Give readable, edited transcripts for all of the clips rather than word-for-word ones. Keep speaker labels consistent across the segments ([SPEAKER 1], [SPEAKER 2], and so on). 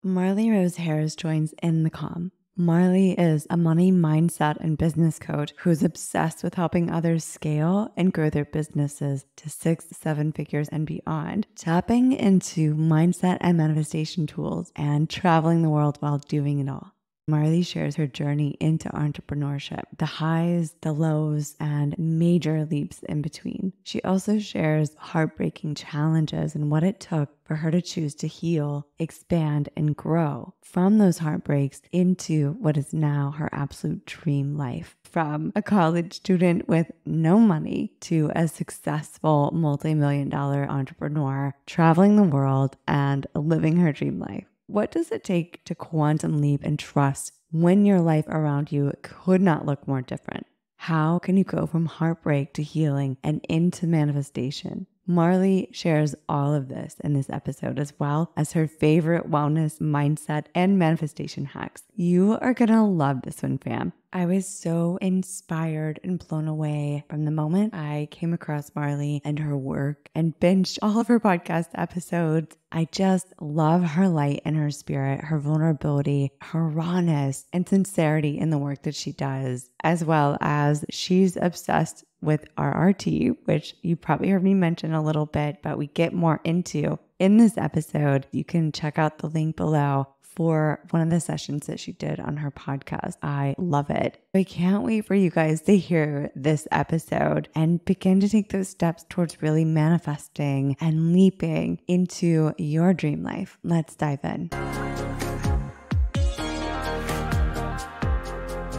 [SPEAKER 1] Marley Rose Harris joins In the Calm. Marley is a money mindset and business coach who's obsessed with helping others scale and grow their businesses to 6-7 figures and beyond, tapping into mindset and manifestation tools and traveling the world while doing it all. Marley shares her journey into entrepreneurship, the highs, the lows, and major leaps in between. She also shares heartbreaking challenges and what it took for her to choose to heal, expand, and grow from those heartbreaks into what is now her absolute dream life. From a college student with no money to a successful multi-million-dollar entrepreneur, traveling the world and living her dream life. What does it take to quantum leap and trust when your life around you could not look more different? How can you go from heartbreak to healing and into manifestation? Marley shares all of this in this episode, as well as her favorite wellness, mindset, and manifestation hacks. You are going to love this one, fam. I was so inspired and blown away from the moment I came across Marley and her work and binged all of her podcast episodes. I just love her light and her spirit, her vulnerability, her rawness and sincerity in the work that she does, as well as she's obsessed with RRT, which you probably heard me mention a little bit, but we get more into in this episode. You can check out the link below for one of the sessions that she did on her podcast. I love it. I can't wait for you guys to hear this episode and begin to take those steps towards really manifesting and leaping into your dream life. Let's dive in.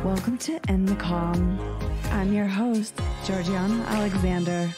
[SPEAKER 1] Welcome to In the Calm. I'm your host, Georgiana Alexander.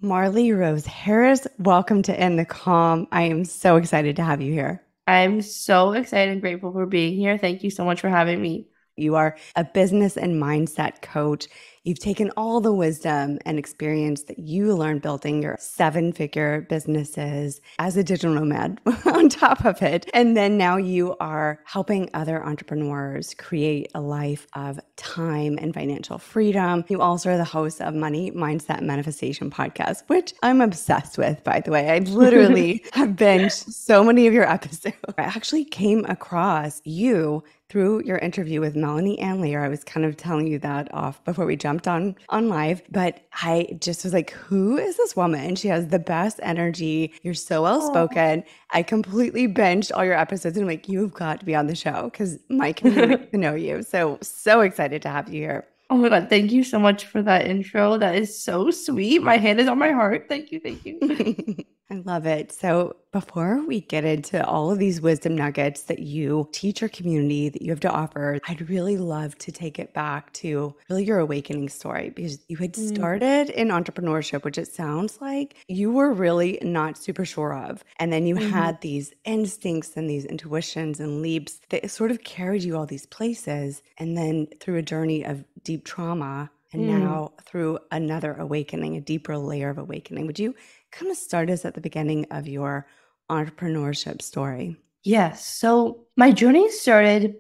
[SPEAKER 1] Marley Rose Harris, welcome to In the Calm. I am so excited to have you here.
[SPEAKER 2] I'm so excited and grateful for being here. Thank you so much for having me.
[SPEAKER 1] You are a business and mindset coach. You've taken all the wisdom and experience that you learned building your 7-figure businesses as a digital nomad on top of it. And then now you are helping other entrepreneurs create a life of time and financial freedom. You also are the host of Money Mindset Manifestation podcast, which I'm obsessed with, by the way. I literally have binged so many of your episodes. I actually came across you through your interview with Melanie Ann Lear. I was kind of telling you that off before we jumped on live, but I just was like, who is this woman? She has the best energy. You're so well-spoken. I completely binged all your episodes and I'm like, you've got to be on the show because my community wants to know you. So excited to have you here.
[SPEAKER 2] Oh my God. Thank you so much for that intro. That is so sweet. My hand is on my heart. Thank you. Thank you.
[SPEAKER 1] I love it. So before we get into all of these wisdom nuggets that you teach your community, that you have to offer, I'd really love to take it back to really your awakening story, because you had started in entrepreneurship, which it sounds like you were really not super sure of. And then you had these instincts and these intuitions and leaps that sort of carried you all these places. And then through a journey of deep trauma, and now through another awakening, a deeper layer of awakening. Would you kind of start us at the beginning of your entrepreneurship story?
[SPEAKER 2] Yes. So my journey started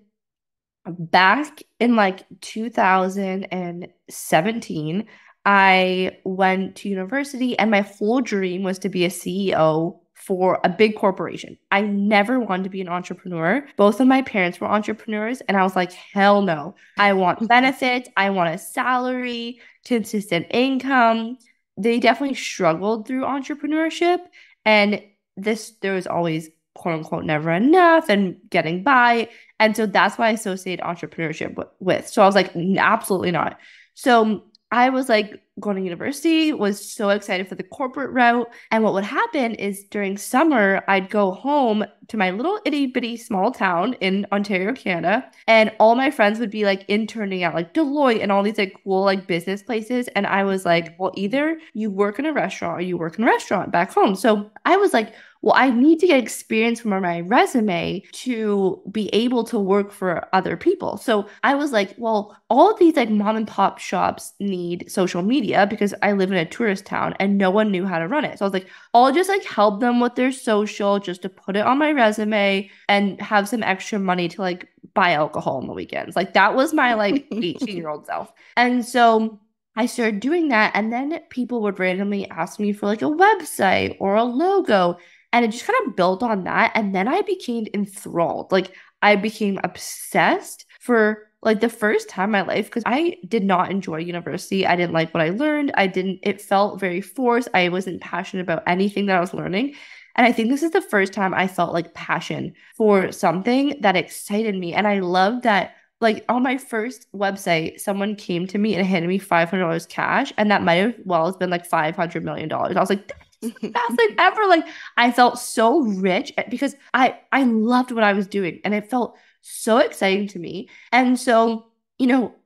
[SPEAKER 2] back in like 2017. I went to university and my whole dream was to be a CEO for a big corporation. I never wanted to be an entrepreneur. Both of my parents were entrepreneurs and I was like, hell no. I want benefits. I want a salary, consistent income. They definitely struggled through entrepreneurship, and there was always quote unquote never enough and getting by. And so that's why I associate entrepreneurship with. So I was like, absolutely not. So I was like going to university, was so excited for the corporate route. And what would happen is during summer, I'd go home to my little itty bitty small town in Ontario, Canada. And all my friends would be like interning at like Deloitte and all these like cool like business places. And I was like, well, either you work in a restaurant or you work in a restaurant back home. So I was like, well, I need to get experience from my resume to be able to work for other people. So I was like, well, all of these like mom and pop shops need social media because I live in a tourist town and no one knew how to run it. So I was like, I'll just like help them with their social just to put it on my resume and have some extra money to like buy alcohol on the weekends. Like that was my like 18-year-old self. And so I started doing that. And then people would randomly ask me for like a website or a logo. And it just kind of built on that. And then I became enthralled. Like I became obsessed for like the first time in my life because I did not enjoy university. I didn't like what I learned. It felt very forced. I wasn't passionate about anything that I was learning. And I think this is the first time I felt like passion for something that excited me. And I love that like on my first website, someone came to me and handed me $500 cash, and that might have well has been like $500 million. I was like, that's the best thing ever. Like I felt so rich because I loved what I was doing, and it felt so exciting to me. And so,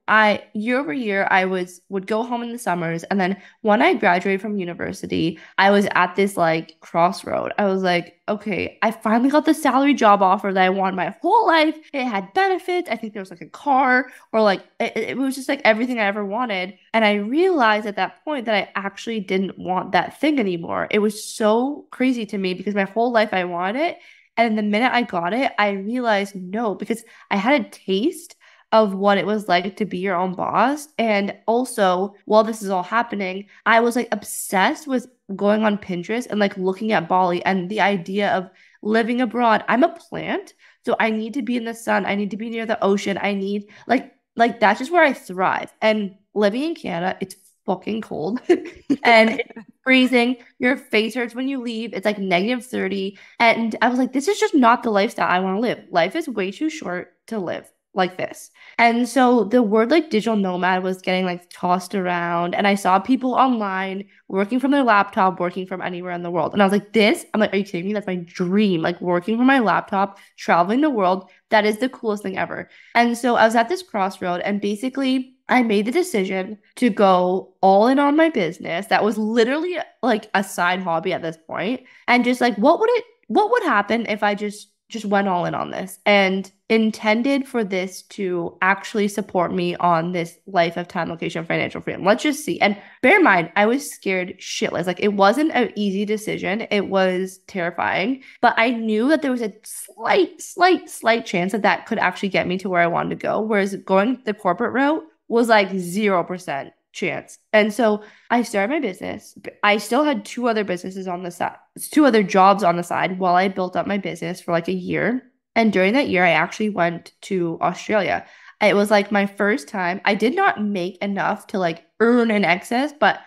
[SPEAKER 2] I year over year I would go home in the summers, and then when I graduated from university, I was at this like crossroad. I was like, okay, I finally got the salary job offer that I wanted my whole life. It had benefits. I think there was like a car or like it was just like everything I ever wanted. And I realized at that point that I actually didn't want that thing anymore. It was so crazy to me because my whole life I wanted it. And the minute I got it, I realized no, because I had a taste of what it was like to be your own boss. And also, while this is all happening, I was like obsessed with going on Pinterest and like looking at Bali and the idea of living abroad. I'm a plant, so I need to be in the sun. I need to be near the ocean. I need like that's just where I thrive. And living in Canada, it's fucking cold and it's freezing. Your face hurts when you leave. It's like -30. And I was like, this is just not the lifestyle I want to live. Life is way too short to live like this. And so the word like digital nomad was getting like tossed around. And I saw people online working from their laptop, working from anywhere in the world. And I was like, I'm like, are you kidding me? That's my dream. Like working from my laptop, traveling the world. That is the coolest thing ever. And so I was at this crossroad, and basically I made the decision to go all in on my business. That was literally like a side hobby at this point. And just like, what would happen if I just went all in on this and intended for this to actually support me on this life of time, location, financial freedom. Let's just see. And bear in mind, I was scared shitless. Like it wasn't an easy decision. It was terrifying, but I knew that there was a slight chance that that could actually get me to where I wanted to go. Whereas going the corporate route was like 0% chance. And so I started my business. I still had two other businesses on the side, two other jobs on the side while I built up my business for like a year. And during that year, I actually went to Australia. It was like my first time. I did not make enough to like earn in excess, but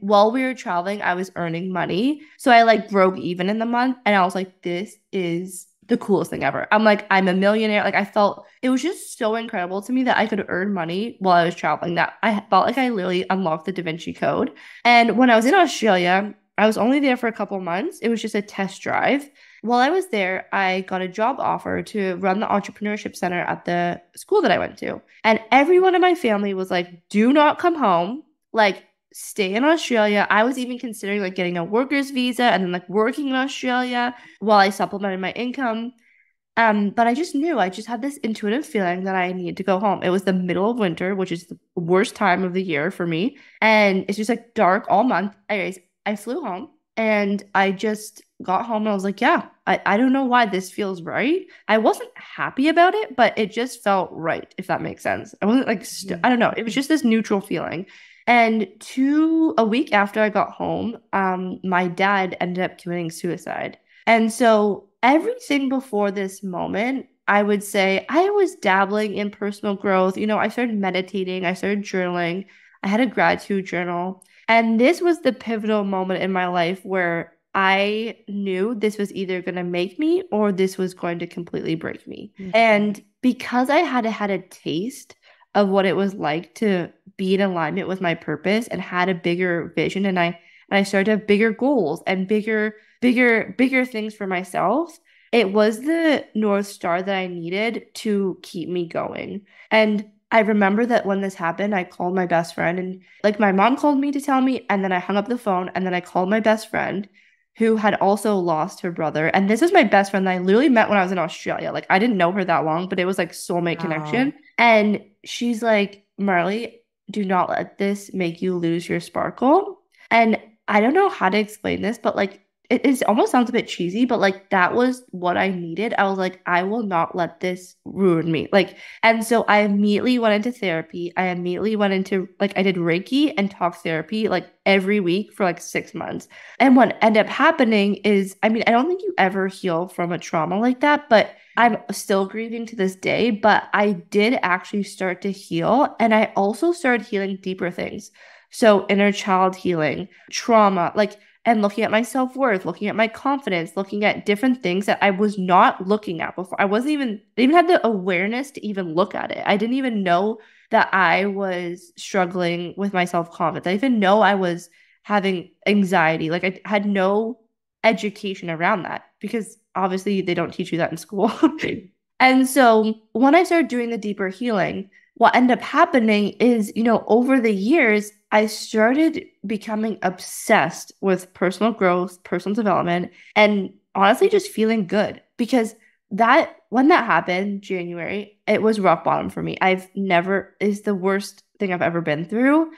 [SPEAKER 2] while we were traveling, I was earning money. So I like broke even in the month, and I was like, this is the coolest thing ever. I'm like, I'm a millionaire. Like I felt it was just so incredible to me that I could earn money while I was traveling, that I felt like I literally unlocked the Da Vinci Code. And when I was in Australia, I was only there for a couple months. It was just a test drive. While I was there, I got a job offer to run the entrepreneurship center at the school that I went to. And everyone in my family was like, do not come home. Like, stay in Australia. I was even considering like getting a worker's visa and then like working in Australia while I supplemented my income. But I just knew, I just had this intuitive feeling that I needed to go home. It was the middle of winter, which is the worst time of the year for me. And it's just like dark all month. Anyways, I flew home and I just got home and I was like, yeah, I don't know why this feels right. I wasn't happy about it, but it just felt right, if that makes sense. I wasn't like, I don't know. It was just this neutral feeling. And a week after I got home, my dad ended up committing suicide. And so everything before this moment, I would say I was dabbling in personal growth. I started meditating, I started journaling, I had a gratitude journal. And this was the pivotal moment in my life where I knew this was either going to make me or this was going to completely break me. Mm-hmm. And because I had a taste of what it was like to be in alignment with my purpose and had a bigger vision, and I started to have bigger goals and bigger things for myself. It was the North Star that I needed to keep me going. And I remember that when this happened, I called my best friend, and like my mom called me to tell me, and then I hung up the phone, and then I called my best friend who had also lost her brother. And this is my best friend that I literally met when I was in Australia. Like I didn't know her that long, but it was like soulmate connection. And she's like, Marley, do not let this make you lose your sparkle. And I don't know how to explain this, but like it almost sounds a bit cheesy, but like that was what I needed. I was like, I will not let this ruin me. Like, and so I immediately went into therapy. I immediately went into like I did Reiki and talk therapy like every week for like 6 months. And what ended up happening is, I mean, I don't think you ever heal from a trauma like that, but I'm still grieving to this day. But I did actually start to heal. And I also started healing deeper things. So inner child healing, trauma, like and looking at my self-worth, looking at my confidence, looking at different things that I was not looking at before. I wasn't even had the awareness to even look at it. I didn't even know that I was struggling with my self-confidence. I didn't even know I was having anxiety. Like I had no education around that because obviously they don't teach you that in school. And so when I started doing the deeper healing, what ended up happening is, over the years, I started becoming obsessed with personal growth, personal development, and honestly just feeling good because that when that happened, January, it was rock bottom for me. I've never is the worst thing I've ever been through.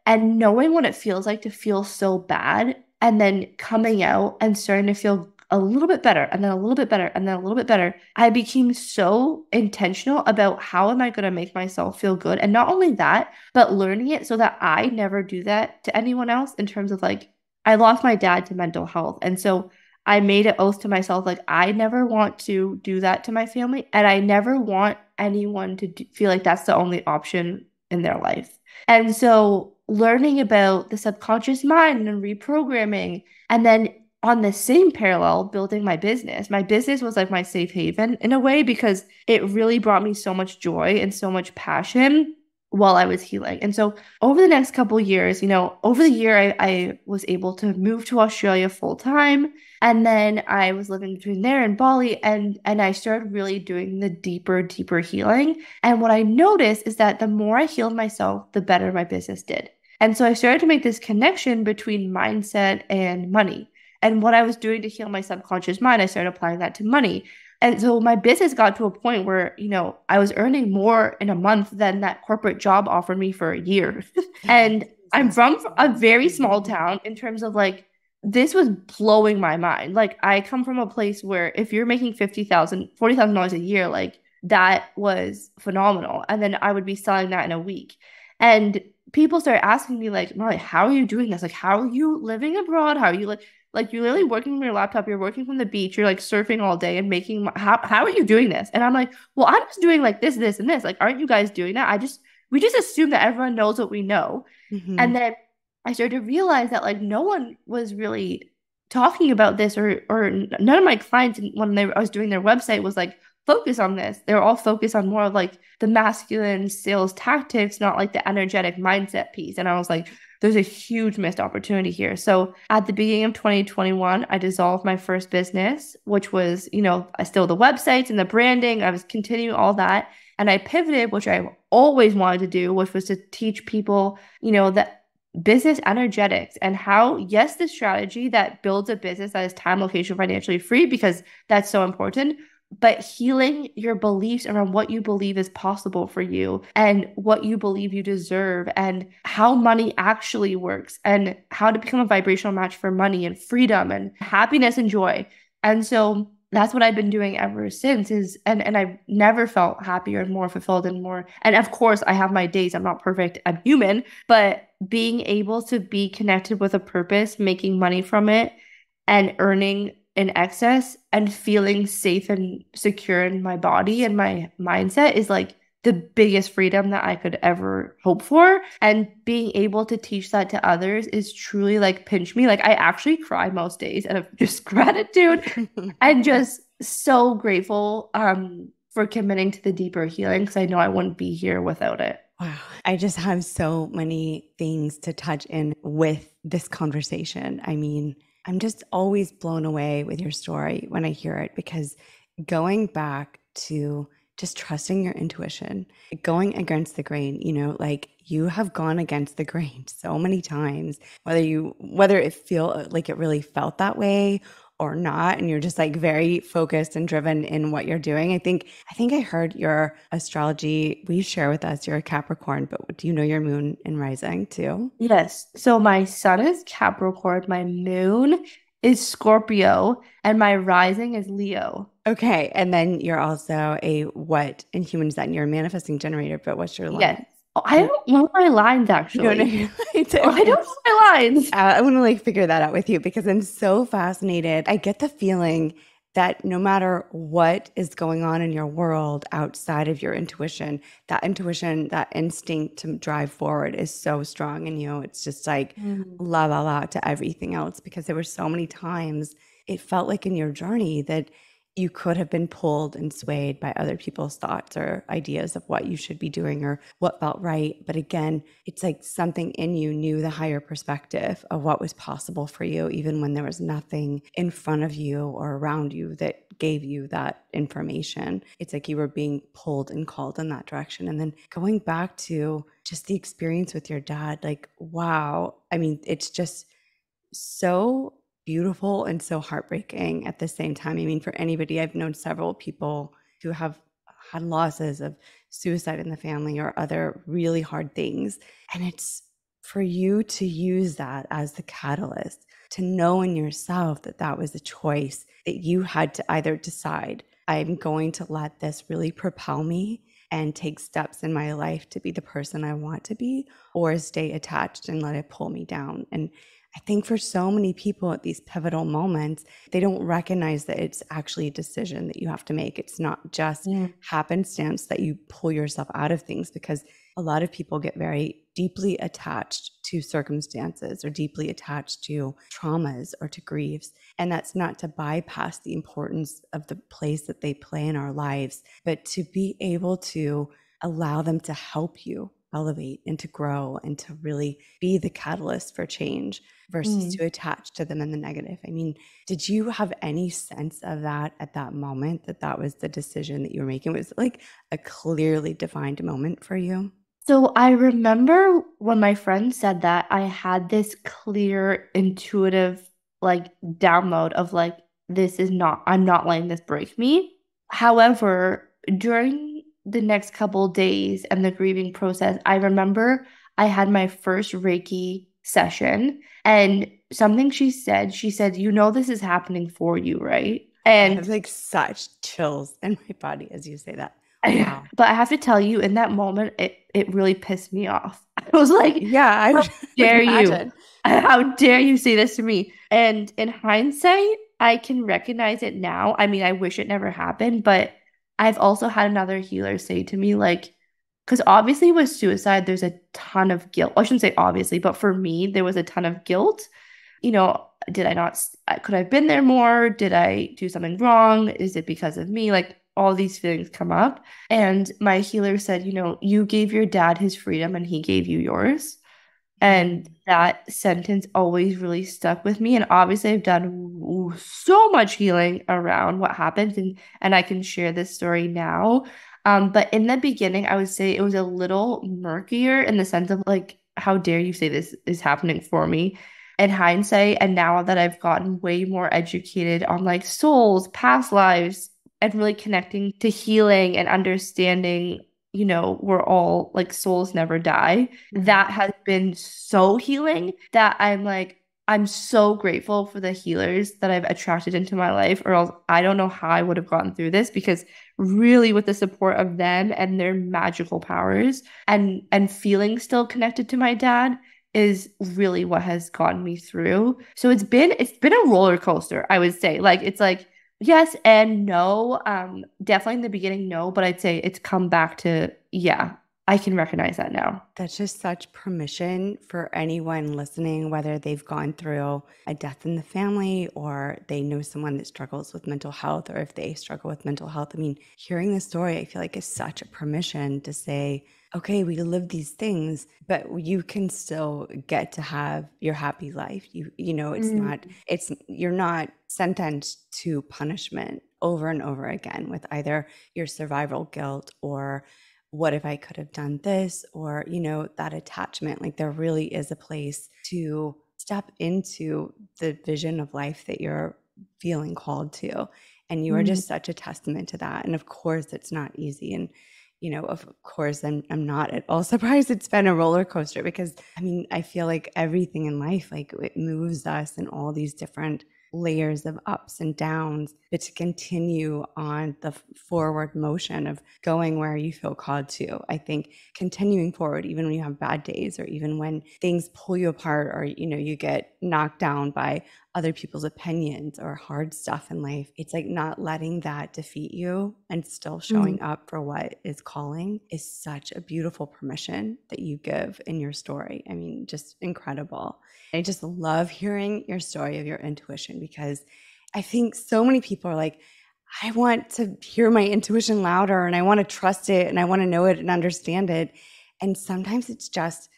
[SPEAKER 2] And knowing what it feels like to feel so bad and then coming out and starting to feel a little bit better and then a little bit better and then a little bit better, I became so intentional about how am I going to make myself feel good. And not only that, but learning it so that I never do that to anyone else in terms of like, I lost my dad to mental health. And so I made an oath to myself, like, I never want to do that to my family. And I never want anyone to feel like that's the only option in their life. And so learning about the subconscious mind and reprogramming, and then on the same parallel, building my business. My business was like my safe haven in a way because it really brought me so much joy and so much passion while I was healing. And so over the next couple of years, over the year, I was able to move to Australia full time. And then I was living between there and Bali, and I started really doing the deeper healing. And what I noticed is that the more I healed myself, the better my business did. And so I started to make this connection between mindset and money. And what I was doing to heal my subconscious mind, I started applying that to money. And so my business got to a point where, I was earning more in a month than that corporate job offered me for a year. And I'm from a very small town in terms of like, this was blowing my mind. Like I come from a place where if you're making $40,000 a year, like that was phenomenal. And then I would be selling that in a week. And people started asking me like, Marley, how are you doing this? Like, how are you living abroad? How are you like you're literally working from your laptop, you're working from the beach, you're like surfing all day and making how are you doing this? And I'm like, well, I'm just doing like this and this. Like, aren't you guys doing that? We just assume that everyone knows what we know.
[SPEAKER 1] Mm-hmm.
[SPEAKER 2] And then I started to realize that like no one was really talking about this or none of my clients when I was doing their website was like focus on this. They were all focused on more of like the masculine sales tactics, not like the energetic mindset piece. And I was like, there's a huge missed opportunity here. So at the beginning of 2021, I dissolved my first business, which was, I still the websites and the branding. I was continuing all that. And I pivoted, which I always wanted to do, which was to teach people, that business energetics and how, yes, the strategy that builds a business that is time, location, financially free, because that's so important, but healing your beliefs around what you believe is possible for you and what you believe you deserve and how money actually works and how to become a vibrational match for money and freedom and happiness and joy. And so that's what I've been doing ever since and I've never felt happier and more fulfilled and more. And of course, I have my days. I'm not perfect. I'm human, but being able to be connected with a purpose, making money from it and earning in excess and feeling safe and secure in my body and my mindset is like the biggest freedom that I could ever hope for. And being able to teach that to others is truly like pinch me. Like I actually cry most days out of just gratitude and just so grateful for committing to the deeper healing because I know I wouldn't be here without it.
[SPEAKER 1] Wow. I just have so many things to touch in with this conversation. I mean, I'm just always blown away with your story when I hear it because going back to just trusting your intuition, going against the grain, like you have gone against the grain so many times, whether it feel like it really felt that way or not, and you're just like very focused and driven in what you're doing. I think I heard your astrology. Will you share with us? You're a Capricorn, but do you know your moon and rising too?
[SPEAKER 2] Yes. So my sun is Capricorn, my moon is Scorpio, and my rising is Leo.
[SPEAKER 1] Okay. And then you're also a what in human design? You're a manifesting generator, but what's your line?
[SPEAKER 2] Yes. Oh, I don't know my lines
[SPEAKER 1] You don't know
[SPEAKER 2] actually.
[SPEAKER 1] your lines.
[SPEAKER 2] Oh, I
[SPEAKER 1] Okay.
[SPEAKER 2] don't know my lines.
[SPEAKER 1] I want to like figure that out with you because I'm so fascinated. I get the feeling that no matter what is going on in your world outside of your intuition, that instinct to drive forward is so strong in you. It's just like
[SPEAKER 2] Mm.
[SPEAKER 1] la la la to everything else because there were so many times it felt like in your journey that you could have been pulled and swayed by other people's thoughts or ideas of what you should be doing or what felt right. But again, it's like something in you knew the higher perspective of what was possible for you, even when there was nothing in front of you or around you that gave you that information. It's like you were being pulled and called in that direction. And then going back to just the experience with your dad, like, wow. I mean, it's just so beautiful and so heartbreaking at the same time. I mean, for anybody, I've known several people who have had losses of suicide in the family or other really hard things. And it's for you to use that as the catalyst to know in yourself that that was a choice that you had to either decide, I'm going to let this really propel me and take steps in my life to be the person I want to be, or stay attached and let it pull me down. And I think for so many people at these pivotal moments, they don't recognize that it's actually a decision that you have to make. It's not just
[SPEAKER 2] Mm.
[SPEAKER 1] happenstance that you pull yourself out of things, because a lot of people get very deeply attached to circumstances or deeply attached to traumas or to griefs. And that's not to bypass the importance of the place that they play in our lives, but to be able to allow them to help you elevate and to grow and to really be the catalyst for change versus
[SPEAKER 2] Mm.
[SPEAKER 1] to attach to them in the negative. I mean, did you have any sense of that at that moment, that that was the decision that you were making? Was it like a clearly defined moment for you?
[SPEAKER 2] So I remember when my friend said that, I had this clear, intuitive, like download of like, this is not, I'm not letting this break me. However, during the next couple days and the grieving process, I remember I had my first Reiki session and something she said, you know, this is happening for you, right?
[SPEAKER 1] I have
[SPEAKER 2] And
[SPEAKER 1] like such chills in my body as you say that. Wow.
[SPEAKER 2] but I have to tell you, in that moment, it really pissed me off. I was like,
[SPEAKER 1] Yeah, I
[SPEAKER 2] how
[SPEAKER 1] would
[SPEAKER 2] dare you?
[SPEAKER 1] imagine.
[SPEAKER 2] How dare you say this to me? And in hindsight, I can recognize it now. I mean, I wish it never happened, but I've also had another healer say to me, like, because obviously with suicide, there's a ton of guilt. I shouldn't say obviously, but for me, there was a ton of guilt. You know, did I not, could I have been there more? Did I do something wrong? Is it because of me? Like, all these feelings come up. And my healer said, you know, you gave your dad his freedom and he gave you yours. And
[SPEAKER 1] Mm.
[SPEAKER 2] that sentence always really stuck with me. And obviously, I've done so much healing around what happened, and I can share this story now. But in the beginning, I would say it was a little murkier in the sense of like, how dare you say this is happening for me? In hindsight, and now that I've gotten way more educated on like souls, past lives, and really connecting to healing and understanding, you know, we're all like souls never die,
[SPEAKER 1] Right.
[SPEAKER 2] that has been so healing that I'm like, I'm so grateful for the healers that I've attracted into my life, or else I don't know how I would have gotten through this, because really with the support of them and their magical powers and feeling still connected to my dad is really what has gotten me through. So it's been a roller coaster, I would say. Like it's like yes and no. Definitely in the beginning, no, but I'd say it's come back to yeah, I can recognize that now.
[SPEAKER 1] That's just such permission for anyone listening, whether they've gone through a death in the family or they know someone that struggles with mental health, or if they struggle with mental health. I mean, hearing the story, I feel like is such a permission to say, okay, we live these things, but you can still get to have your happy life. You know,
[SPEAKER 2] Mm.
[SPEAKER 1] you're not sentenced to punishment over and over again with either your survival guilt or what if I could have done this, or, you know, that attachment. Like there really is a place to step into the vision of life that you're feeling called to. And you are
[SPEAKER 2] Mm.
[SPEAKER 1] just such a testament to that. And of course, it's not easy. And, you know, of course, I'm not at all surprised it's been a roller coaster, because I mean, I feel like everything in life, like it moves us in all these different layers of ups and downs, but to continue on the forward motion of going where you feel called to. I think continuing forward, even when you have bad days or even when things pull you apart or, you get knocked down by other people's opinions or hard stuff in life, it's like not letting that defeat you and still showing up for what is calling is such a beautiful permission that you give in your story. I mean, just incredible. I just love hearing your story of your intuition because I think so many people are like, I want to hear my intuition louder and I want to trust it and I want to know it and understand it. And sometimes it's just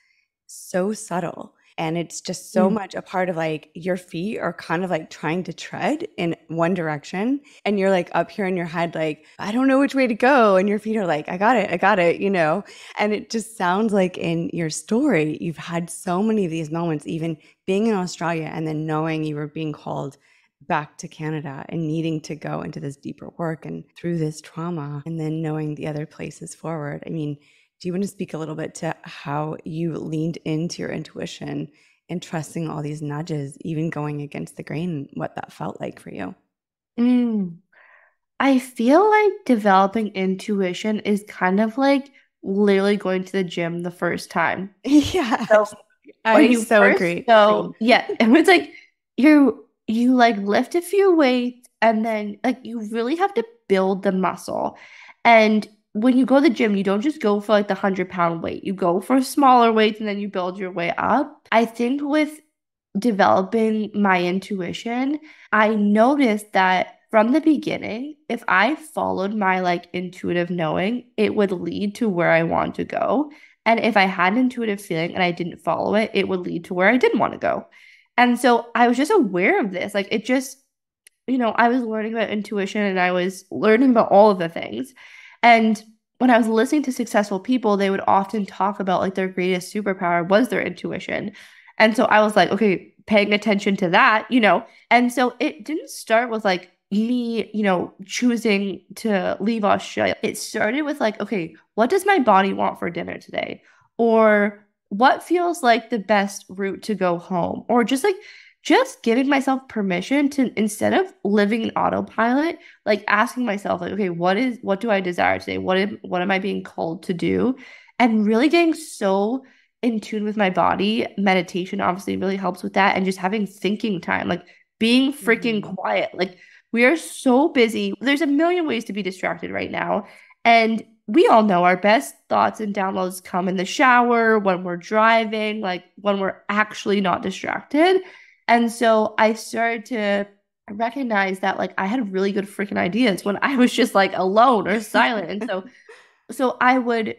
[SPEAKER 1] so subtle. And it's just so much a part of like your feet are kind of like trying to tread in one direction. And you're like up here in your head, like, I don't know which way to go. And your feet are like, I got it, And it just sounds like in your story, you've had so many of these moments, even being in Australia and then knowing you were being called back to Canada and needing to go into this deeper work and through this trauma and then knowing the other places forward. I mean, do you want to speak a little bit to how you leaned into your intuition and trusting all these nudges, even going against the grain, what that felt like for you?
[SPEAKER 2] I feel like developing intuition is kind of like literally going to the gym the first time.
[SPEAKER 1] Yeah,
[SPEAKER 2] So when
[SPEAKER 1] I
[SPEAKER 2] you
[SPEAKER 1] so
[SPEAKER 2] first
[SPEAKER 1] agree.
[SPEAKER 2] go, yeah, and it's like you like lift a few weights and then like you really have to build the muscle. And when you go to the gym, you don't just go for like the 100-pound weight. You go for smaller weights and then you build your way up. I think with developing my intuition, I noticed that from the beginning, if I followed my like intuitive knowing, it would lead to where I want to go. And if I had an intuitive feeling and I didn't follow it, it would lead to where I didn't want to go. And so I was just aware of this. Like it just, I was learning about intuition and I was learning about all of the things. And when I was listening to successful people, they would often talk about like their greatest superpower was their intuition. And so I was like, okay, paying attention to that. And so it didn't start with like me, choosing to leave Australia. It started with like, okay, what does my body want for dinner today? Or what feels like the best route to go home? Or just giving myself permission to, instead of living in autopilot, like asking myself like, okay, what do I desire today? What am I being called to do? And really getting so in tune with my body. Meditation obviously really helps with that, and just having thinking time, like being freaking quiet. Like we are so busy. There's a million ways to be distracted right now. And we all know our best thoughts and downloads come in the shower, when we're driving, like when we're actually not distracted. And so I started to recognize that like I had really good freaking ideas when I was just like alone or silent. And so I would,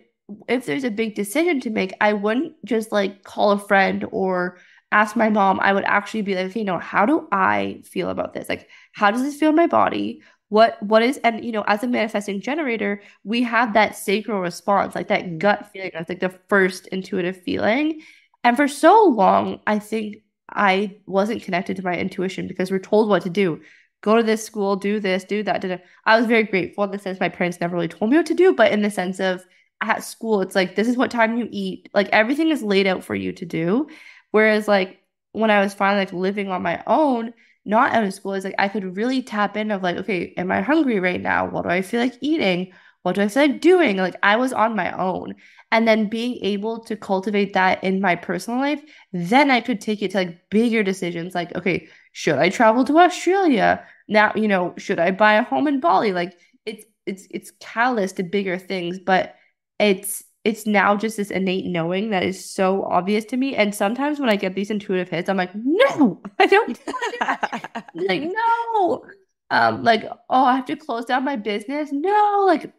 [SPEAKER 2] if there's a big decision to make, I wouldn't just like call a friend or ask my mom. I would actually be like, okay, how do I feel about this? Like, how does this feel in my body? What is, and as a manifesting generator, we have that sacral response, like that gut feeling. That's like the first intuitive feeling. And for so long, I think I wasn't connected to my intuition because we're told what to do. Go to this school, do this, do that. I was very grateful in the sense my parents never really told me what to do, but in the sense of at school, it's like, this is what time you eat. Like everything is laid out for you to do. Whereas like when I was finally like living on my own, not out of school, it's like I could really tap in of like, okay, am I hungry right now? What do I feel like eating? What do I feel like doing? Like I was on my own. And then being able to cultivate that in my personal life, then I could take it to like bigger decisions like, okay, should I travel to Australia? Now, should I buy a home in Bali? Like it's catalyst to bigger things, but it's now just this innate knowing that is so obvious to me. And sometimes when I get these intuitive hits, I'm like, no, I don't want to do that. Like, no. Like, oh, I have to close down my business. No, like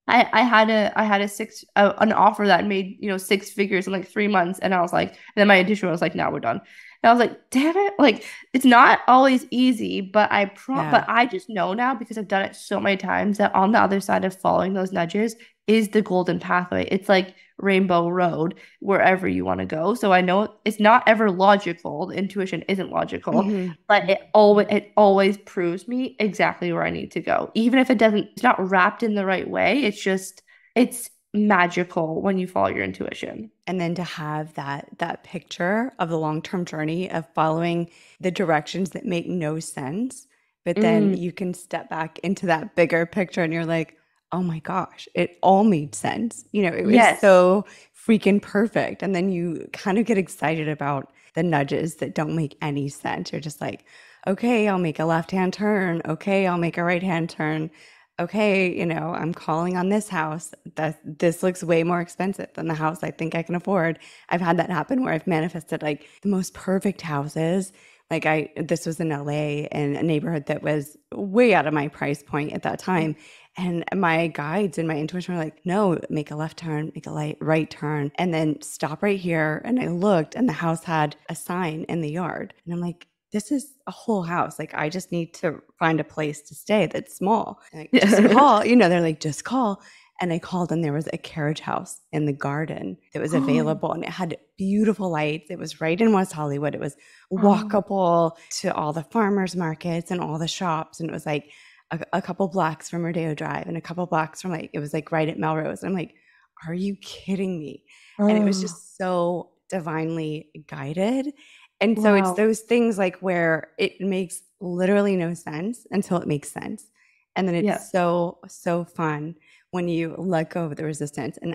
[SPEAKER 2] I had an offer that made 6 figures in like 3 months, and I was like, and then my intuition was like, now we're done. And I was like, damn it, like it's not always easy, but but I just know now because I've done it so many times that on the other side of following those nudges is the golden pathway. It's like Rainbow Road wherever you want to go. So I know it's not ever logical. The intuition isn't logical, but it always proves me exactly where I need to go. Even if it's not wrapped in the right way, it's magical when you follow your intuition.
[SPEAKER 1] And then to have that picture of the long-term journey of following the directions that make no sense, but then
[SPEAKER 2] Mm,
[SPEAKER 1] you can step back into that bigger picture and you're like, oh my gosh, it all made sense. It was
[SPEAKER 2] yes.
[SPEAKER 1] so freaking perfect. And then you kind of get excited about the nudges that don't make any sense. You're just like, okay, I'll make a left-hand turn. Okay, I'll make a right-hand turn. Okay, I'm calling on this house. This looks way more expensive than the house I think I can afford. I've had that happen where I've manifested like the most perfect houses. Like this was in LA in a neighborhood that was way out of my price point at that time. And my guides and my intuition were like, no, make a left turn, make a right turn, and then stop right here. And I looked and the house had a sign in the yard. And I'm like, this is a whole house. Like, I just need to find a place to stay that's small. Like, just call, they're like, just call. And I called and there was a carriage house in the garden that was available and it had beautiful lights. It was right in West Hollywood. It was
[SPEAKER 2] Oh,
[SPEAKER 1] walkable to all the farmers markets and all the shops. And it was like a couple blocks from Rodeo Drive and a couple blocks from it was like right at Melrose. I'm like, are you kidding me? And it was
[SPEAKER 2] oh,
[SPEAKER 1] just so divinely guided. And so it's
[SPEAKER 2] wow.
[SPEAKER 1] those things like where it makes literally no sense until it makes sense. And then
[SPEAKER 2] Yeah.
[SPEAKER 1] it's so, so fun when you let go of the resistance. And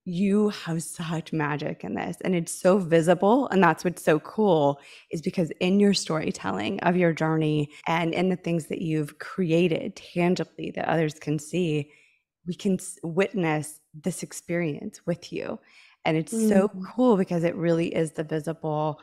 [SPEAKER 1] you have such magic in this. And it's so visible. And that's what's so cool is because in your storytelling of your journey and in the things that you've created tangibly that others can see, we can witness this experience with you. And it's so
[SPEAKER 2] Mm,
[SPEAKER 1] cool because it really is the visible,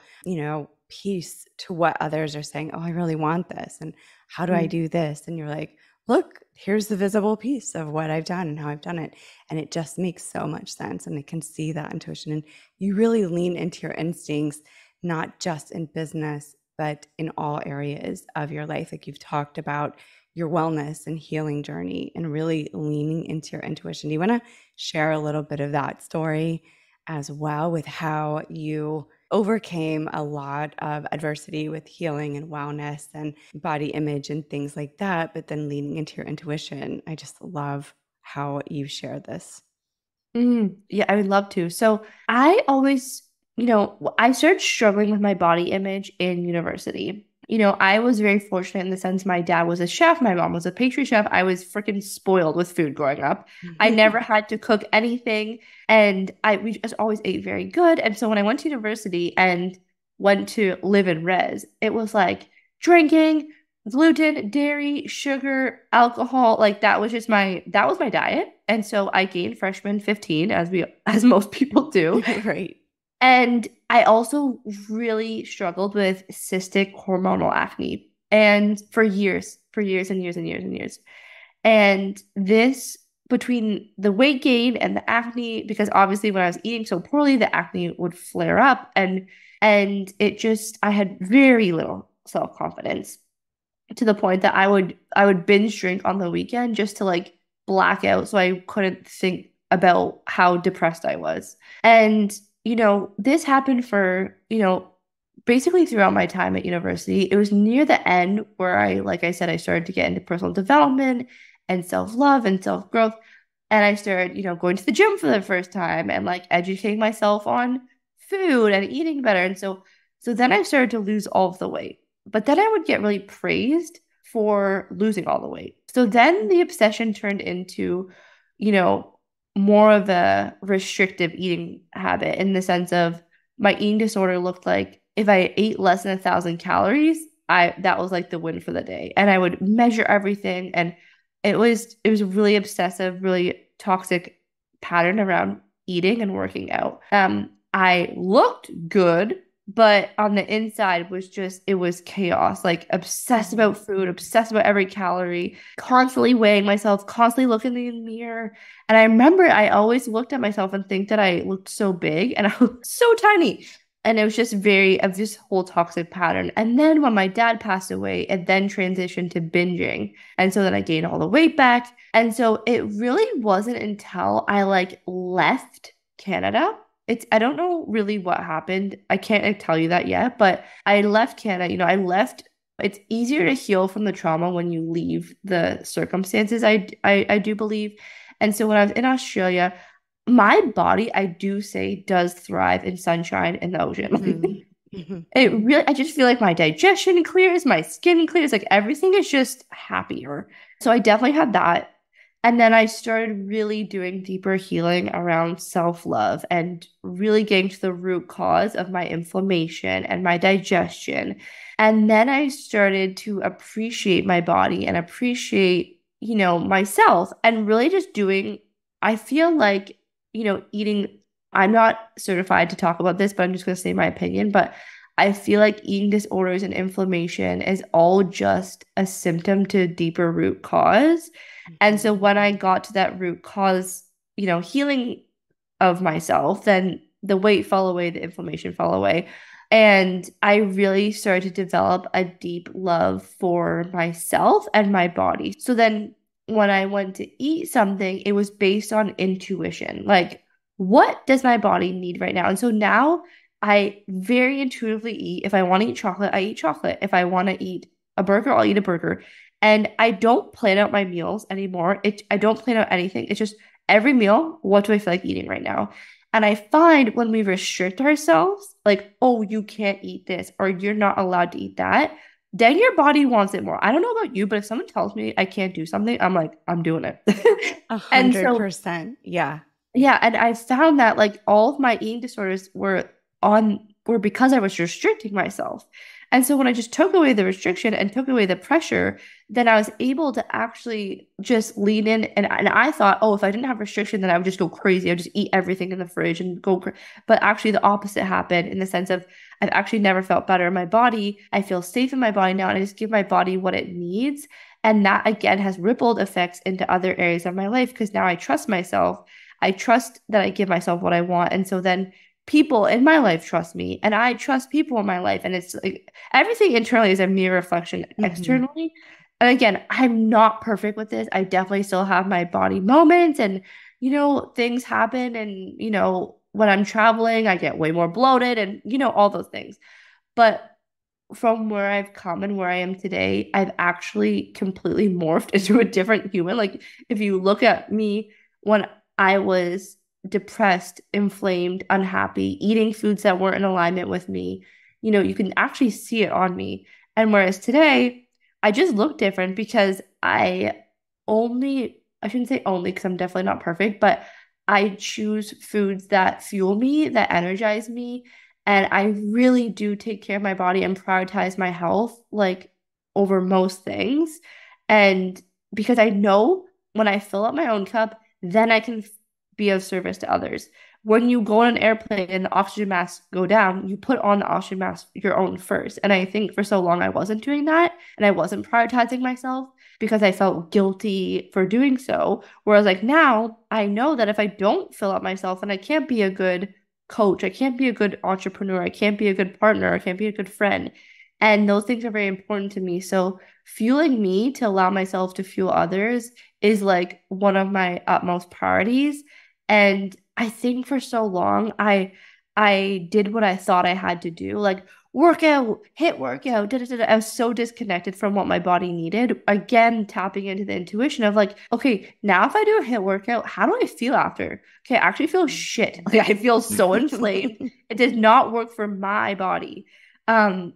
[SPEAKER 1] piece to what others are saying. Oh, I really want this. And how do I
[SPEAKER 2] mm,
[SPEAKER 1] do this? And you're like, look, here's the visible piece of what I've done and how I've done it. And it just makes so much sense. And I can see that intuition. And you really lean into your instincts, not just in business, but in all areas of your life. Like you've talked about your wellness and healing journey and really leaning into your intuition. Do you want to share a little bit of that story as well with how you overcame a lot of adversity with healing and wellness and body image and things like that, but then leaning into your intuition? I just love how you share this.
[SPEAKER 2] yeah, I would love to. So I always, I started struggling with my body image in university. I was very fortunate in the sense my dad was a chef, my mom was a pastry chef. I was freaking spoiled with food growing up. I never had to cook anything, and we just always ate very good. And so when I went to university and went to live in res, it was like drinking, gluten, dairy, sugar, alcohol, like that was my diet. And so I gained freshman 15 as most people do.
[SPEAKER 1] Right.
[SPEAKER 2] And I also really struggled with cystic hormonal acne and for years and years and years and years. And this between the weight gain and the acne, because obviously when I was eating so poorly, the acne would flare up and it just I had very little self-confidence to the point that I would binge drink on the weekend just to like black out so I couldn't think about how depressed I was. And this happened for, basically throughout my time at university. It was near the end where like I said, I started to get into personal development and self-love and self-growth. And I started, going to the gym for the first time and like educating myself on food and eating better. And so then I started to lose all of the weight. But then I would get really praised for losing all the weight. So then the obsession turned into, you know, more of a restrictive eating habit in the sense of my eating disorder looked like if I ate less than 1,000 calories, I that was like the win for the day. And I would measure everything, and it was a really obsessive, really toxic pattern around eating and working out. I looked good, but on the inside it was chaos, like obsessed about food, obsessed about every calorie, constantly weighing myself, constantly looking in the mirror. And I remember I always looked at myself and think that I looked so big and I looked so tiny. And it was just very of this whole toxic pattern. And then when my dad passed away, it then transitioned to binging. And so then I gained all the weight back. And so it really wasn't until I like left Canada. I don't know really what happened. I can't like, tell you that yet, but I left Canada. I left. It's easier to heal from the trauma when you leave the circumstances. I do believe. And so when I was in Australia, my body, I do say, does thrive in sunshine and the ocean. It really, I just feel like my digestion clears, my skin clears, like everything is just happier. So I definitely had that. And then I started really doing deeper healing around self-love and really getting to the root cause of my inflammation and my digestion. And then I started to appreciate my body and appreciate, myself and really just doing, I feel like, eating, I'm not certified to talk about this, but I'm just going to say my opinion. But I feel like eating disorders and inflammation is all just a symptom to a deeper root cause. And so when I got to that root cause, healing of myself, then the weight fell away, the inflammation fell away. And I really started to develop a deep love for myself and my body. So then when I went to eat something, it was based on intuition. Like, what does my body need right now? And so now I very intuitively eat. If I want to eat chocolate, I eat chocolate. If I want to eat a burger, I'll eat a burger. And I don't plan out my meals anymore. I don't plan out anything. It's just every meal, what do I feel like eating right now? And I find when we restrict ourselves, like, oh, you can't eat this or you're not allowed to eat that, then your body wants it more. I don't know about you, but if someone tells me I can't do something, I'm like, I'm doing it.
[SPEAKER 1] 100%. Yeah.
[SPEAKER 2] Yeah, and I found that like all of my eating disorders were because I was restricting myself. And so when I just took away the restriction and took away the pressure, then I was able to actually just lean in. And I thought, oh, if I didn't have restriction, then I would just go crazy. I would just eat everything in the fridge and go. But actually, the opposite happened in the sense of I've actually never felt better in my body. I feel safe in my body now, and I just give my body what it needs. And that again has rippled effects into other areas of my life because now I trust myself. I trust that I give myself what I want. And so then people in my life trust me and I trust people in my life. And it's like everything internally is a mere reflection externally. And again, I'm not perfect with this. I definitely still have my body moments and, things happen. And, when I'm traveling, I get way more bloated and, all those things. But from where I've come and where I am today, I've actually completely morphed into a different human. Like if you look at me when I was depressed, inflamed, unhappy, eating foods that weren't in alignment with me, you can actually see it on me. And whereas today, I just look different because I shouldn't say only because I'm definitely not perfect, but I choose foods that fuel me, that energize me. And I really do take care of my body and prioritize my health, like over most things. And because I know when I fill up my own cup, then I can be of service to others. When you go on an airplane and the oxygen masks go down, you put on the oxygen mask your own first. And I think for so long I wasn't doing that and I wasn't prioritizing myself because I felt guilty for doing so. Whereas like now I know that if I don't fill up myself, then I can't be a good coach, I can't be a good entrepreneur, I can't be a good partner, I can't be a good friend. And those things are very important to me. So fueling me to allow myself to fuel others is like one of my utmost priorities. And I think for so long I did what I thought I had to do, like workout, hit workout, da, da, da, da. I was so disconnected from what my body needed. Again, tapping into the intuition of like, okay, now if I do a hit workout, how do I feel after? Okay, I actually feel shit. Like I feel so inflamed. It does not work for my body.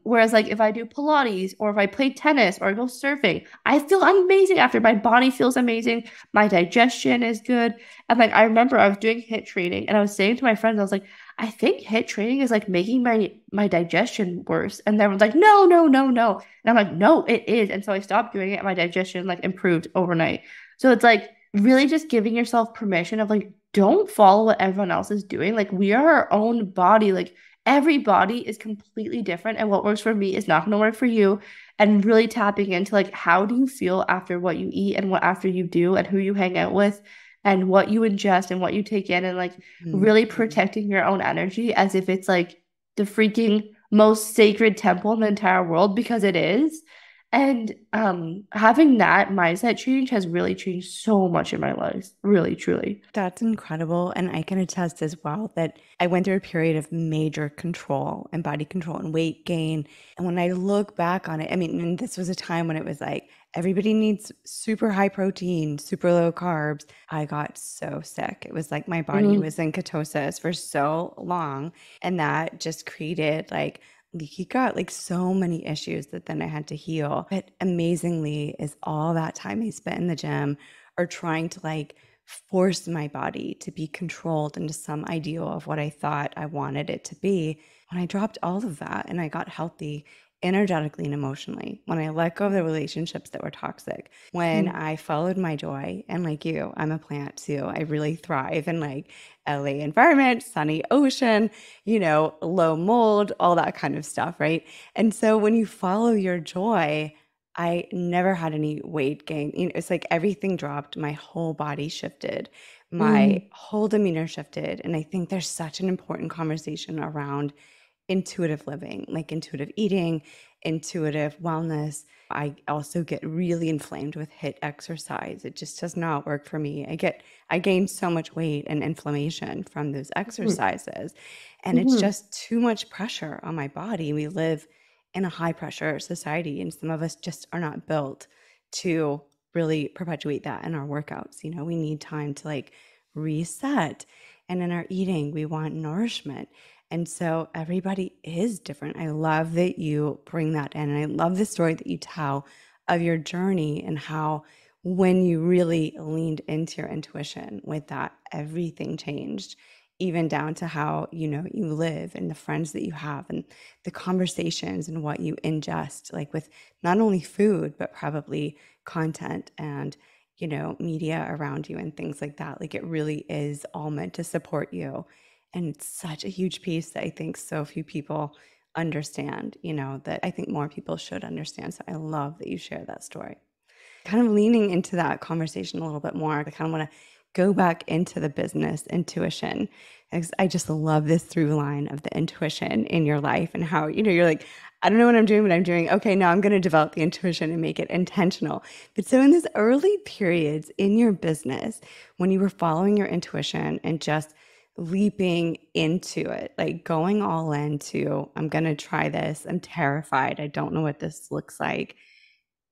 [SPEAKER 2] Whereas like if I do Pilates or if I play tennis or go surfing, I feel amazing after. My body feels amazing. My digestion is good. And like I remember I was doing HIIT training and I was saying to my friends, I was like, I think HIIT training is like making my digestion worse. And everyone's like, no, no, no, no. And I'm like, no, it is. And so I stopped doing it and my digestion like improved overnight. So it's like really just giving yourself permission of like, don't follow what everyone else is doing. Like we are our own body. Like every body is completely different and what works for me is not going to work for you, and really tapping into like how do you feel after what you eat and what after you do and who you hang out with and what you ingest and what you take in, and like really protecting your own energy as if it's like the freaking most sacred temple in the entire world, because it is. And having that mindset change has really changed so much in my life, really, truly.
[SPEAKER 1] That's incredible. And I can attest as well that I went through a period of major control and body control and weight gain. And when I look back on it, I mean, and this was a time when it was like everybody needs super high protein, super low carbs. I got so sick. It was like my body
[SPEAKER 2] Mm,
[SPEAKER 1] was in ketosis for so long. And that just created like leaky gut, like so many issues that then I had to heal. But amazingly, is all that time I spent in the gym or trying to like force my body to be controlled into some ideal of what I thought I wanted it to be. When I dropped all of that and I got healthy energetically and emotionally, when I let go of the relationships that were toxic, when
[SPEAKER 2] mm,
[SPEAKER 1] I followed my joy, and like you, I'm a plant too. I really thrive in like LA environment, sunny ocean, low mold, all that kind of stuff, right? And so when you follow your joy, I never had any weight gain. It's like everything dropped, my whole body shifted, my
[SPEAKER 2] mm,
[SPEAKER 1] whole demeanor shifted. And I think there's such an important conversation around intuitive living, like intuitive eating, intuitive wellness. I also get really inflamed with HIIT exercise. It just does not work for me. I gain so much weight and inflammation from those
[SPEAKER 2] mm,
[SPEAKER 1] exercises. And it's
[SPEAKER 2] mm.
[SPEAKER 1] just too much pressure on my body. We live in a high pressure society, and some of us just are not built to really perpetuate that in our workouts. We need time to like reset. And in our eating, we want nourishment. And so everybody is different. I love that you bring that in. And I love the story that you tell of your journey and how when you really leaned into your intuition with that, everything changed, even down to how, you live and the friends that you have and the conversations and what you ingest, like with not only food, but probably content and, media around you and things like that. Like it really is all meant to support you. And it's such a huge piece that I think so few people understand, that I think more people should understand. So I love that you share that story. Kind of leaning into that conversation a little bit more, I kind of want to go back into the business intuition. Because I just love this through line of the intuition in your life and how, you're like, I don't know what I'm doing, but I'm doing, okay, now I'm going to develop the intuition and make it intentional. But so in these early periods in your business, when you were following your intuition and just leaping into it, like going all into, I'm going to try this. I'm terrified. I don't know what this looks like.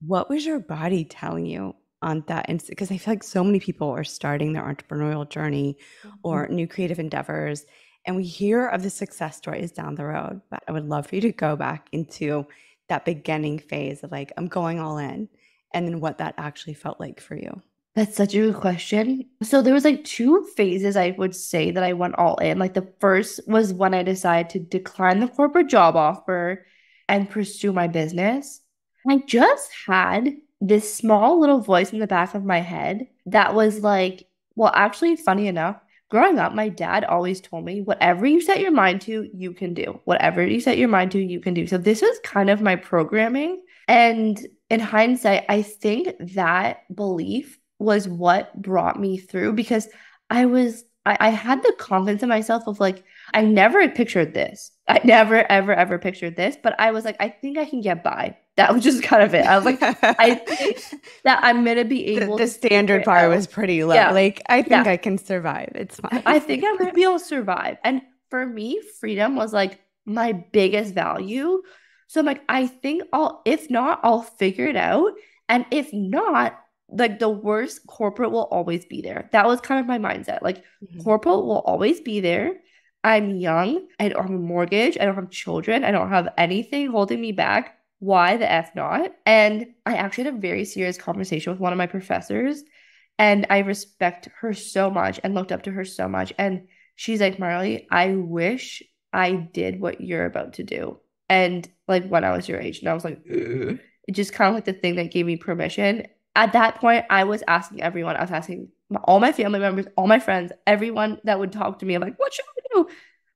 [SPEAKER 1] What was your body telling you on that instant? Because I feel like so many people are starting their entrepreneurial journey or new creative endeavors, and we hear of the success stories down the road. But I would love for you to go back into that beginning phase of like, I'm going all in, and then what that actually felt like for you.
[SPEAKER 2] That's such a good question. So there was like two phases I would say that I went all in. Like the first was when I decided to decline the corporate job offer and pursue my business. I just had this small little voice in the back of my head that was like, well, actually, funny enough, growing up, my dad always told me, whatever you set your mind to, you can do. Whatever you set your mind to, you can do. So this was kind of my programming. And in hindsight, I think that belief was what brought me through because I had the confidence in myself of like, I never had pictured this. I never, ever, ever pictured this, but I was like, I think I can get by. That was just kind of it. I was like, I think that I'm gonna be able
[SPEAKER 1] The
[SPEAKER 2] to figure
[SPEAKER 1] standard
[SPEAKER 2] it
[SPEAKER 1] bar
[SPEAKER 2] out.
[SPEAKER 1] was pretty low.
[SPEAKER 2] Yeah.
[SPEAKER 1] Like, I think
[SPEAKER 2] Yeah.
[SPEAKER 1] I can survive. It's fine.
[SPEAKER 2] I think I'm gonna be able to survive. And for me, freedom was like my biggest value. So I'm like, I think if not, I'll figure it out. And if not, like the worst, corporate will always be there. That was kind of my mindset. Like,
[SPEAKER 1] Mhm.
[SPEAKER 2] corporate will always be there. I'm young. I don't have a mortgage. I don't have children. I don't have anything holding me back. Why the F not? And I actually had a very serious conversation with one of my professors and I respect her so much and looked up to her so much. And she's like, Marley, I wish I did what you're about to do. And like when I was your age, and I was like, ugh. It just kind of like the thing that gave me permission. At that point, I was asking everyone, I was asking all my family members, all my friends, everyone that would talk to me, I'm like, what should I do?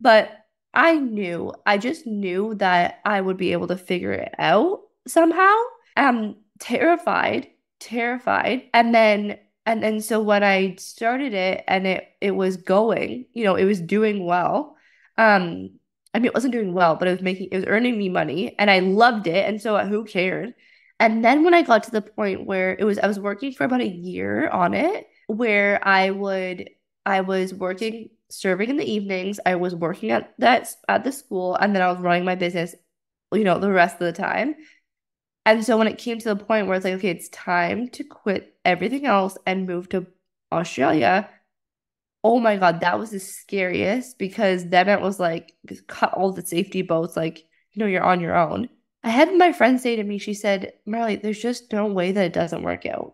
[SPEAKER 2] But I just knew that I would be able to figure it out somehow. I'm terrified. And then so when I started it and it was going, it was doing well. I mean it wasn't doing well, but it was earning me money and I loved it. And so who cared? And then when I got to the point where I was working for about a year on it, where I was working, serving in the evenings, I was working at the school, and then I was running my business, the rest of the time. And so when it came to the point where it's like, okay, it's time to quit everything else and move to Australia. Oh my God, that was the scariest because then it was like cut all the safety boats, like, you're on your own. I had my friend say to me, she said, Marley, there's just no way that it doesn't work out.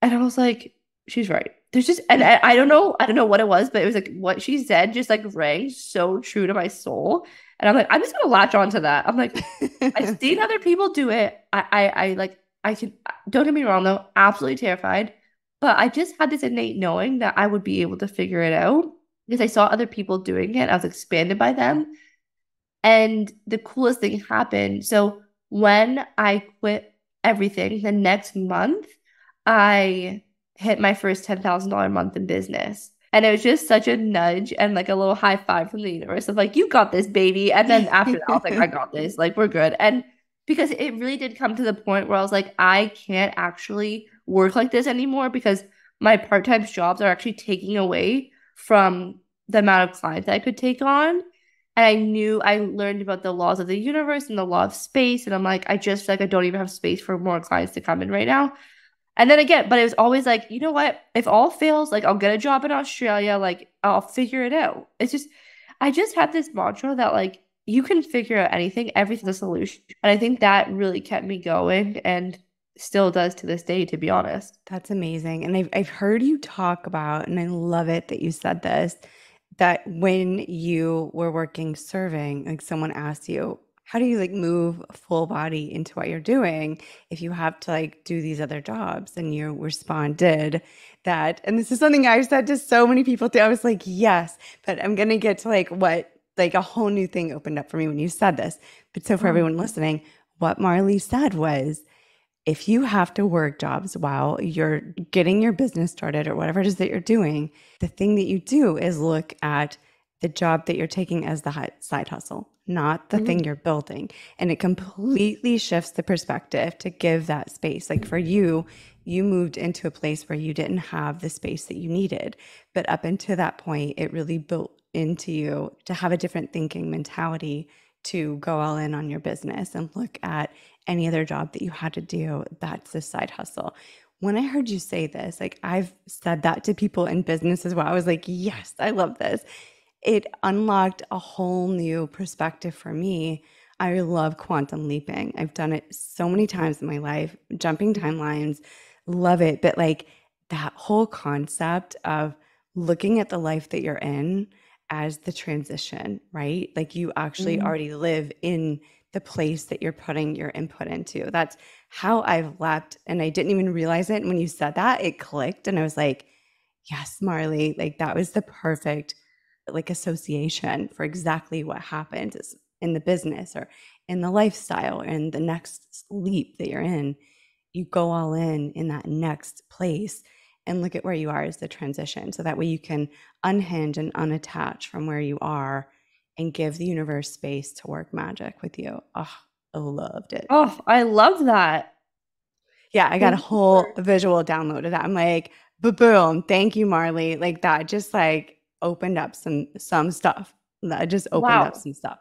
[SPEAKER 2] And I was like, she's right. There's just, and I don't know what it was, but it was like what she said just like rang so true to my soul. And I'm like, I'm just gonna latch on to that. I'm like, I've seen other people do it. I like, I can, don't get me wrong though, absolutely terrified. But I just had this innate knowing that I would be able to figure it out because I saw other people doing it. I was expanded by them. And the coolest thing happened. So when I quit everything, the next month, I hit my first $10,000 month in business. And it was just such a nudge and like a little high five from the universe of like, you got this, baby. And then after that, I was like, I got this. Like, we're good. And because it really did come to the point where I was like, I can't actually work like this anymore because my part-time jobs are actually taking away from the amount of clients I could take on. And I learned about the laws of the universe and the law of space. And I'm like, I just like, I don't even have space for more clients to come in right now. And then again, but it was always like, you know what? If all fails, like I'll get a job in Australia, like I'll figure it out. It's just, I just had this mantra that like, you can figure out anything, everything's a solution. And I think that really kept me going and still does to this day, to be honest.
[SPEAKER 1] That's amazing. And I've heard you talk about, and I love it that you said this, that when you were working serving, like someone asked you, how do you like move full body into what you're doing if you have to like do these other jobs? And you responded that, and this is something I've said to so many people too. I was like, yes, but I'm gonna get to like what like a whole new thing opened up for me when you said this. But so for everyone listening, what Marley said was, if you have to work jobs while you're getting your business started or whatever it is that you're doing, the thing that you do is look at the job that you're taking as the side hustle, not the thing you're building. And it completely shifts the perspective to give that space. Like for you, you moved into a place where you didn't have the space that you needed. But up until that point, it really built into you to have a different thinking mentality to go all in on your business and look at any other job that you had to do. That's a side hustle. When I heard you say this, like I've said that to people in business as well. I was like, yes, I love this. It unlocked a whole new perspective for me. I love quantum leaping. I've done it so many times in my life, jumping timelines, love it. But like that whole concept of looking at the life that you're in as the transition, right? Like you actually already live in the place that you're putting your input into. That's how I've leapt. And I didn't even realize it. And when you said that, it clicked. And I was like, yes, Marley, like that was the perfect like association for exactly what happened is in the business or in the lifestyle and the next leap that you're in. You go all in that next place and look at where you are as the transition. So that way you can unhinge and unattach from where you are and give the universe space to work magic with you. Oh, I loved it.
[SPEAKER 2] Oh, I love that.
[SPEAKER 1] Yeah, I got a whole visual download of that. I'm like, boom, thank you, Marley. Like that just like opened up some stuff. That just opened up
[SPEAKER 2] Wow.
[SPEAKER 1] some stuff.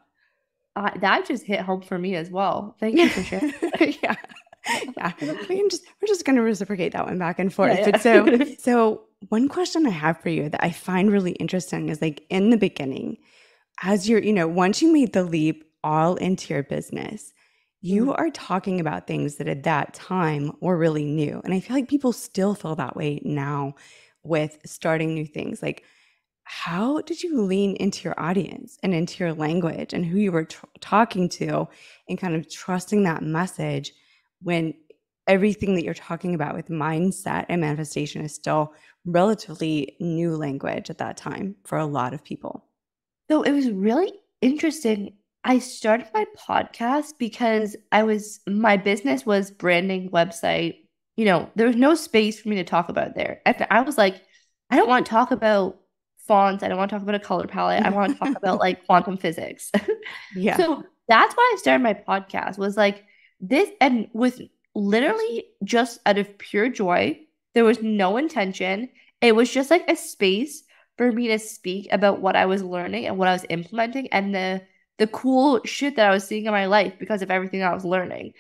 [SPEAKER 2] That just hit home for me as well. Thank you for sharing.
[SPEAKER 1] Yeah. Yeah. We're just gonna reciprocate that one back and forth.
[SPEAKER 2] Yeah,
[SPEAKER 1] But
[SPEAKER 2] yeah.
[SPEAKER 1] so one question I have for you that I find really interesting is like in the beginning, as you're, once you made the leap all into your business, you are talking about things that at that time were really new. And I feel like people still feel that way now with starting new things. Like, how did you lean into your audience and into your language and who you were talking to and kind of trusting that message when everything that you're talking about with mindset and manifestation is still relatively new language at that time for a lot of people?
[SPEAKER 2] So it was really interesting. I started my podcast because my business was branding website. There was no space for me to talk about there. And I was like, I don't want to talk about fonts. I don't want to talk about a color palette. I want to talk about like quantum physics.
[SPEAKER 1] Yeah.
[SPEAKER 2] So that's why I started my podcast was like this. And with literally just out of pure joy. There was no intention. It was just like a space for me to speak about what I was learning and what I was implementing and the cool shit that I was seeing in my life because of everything I was learning.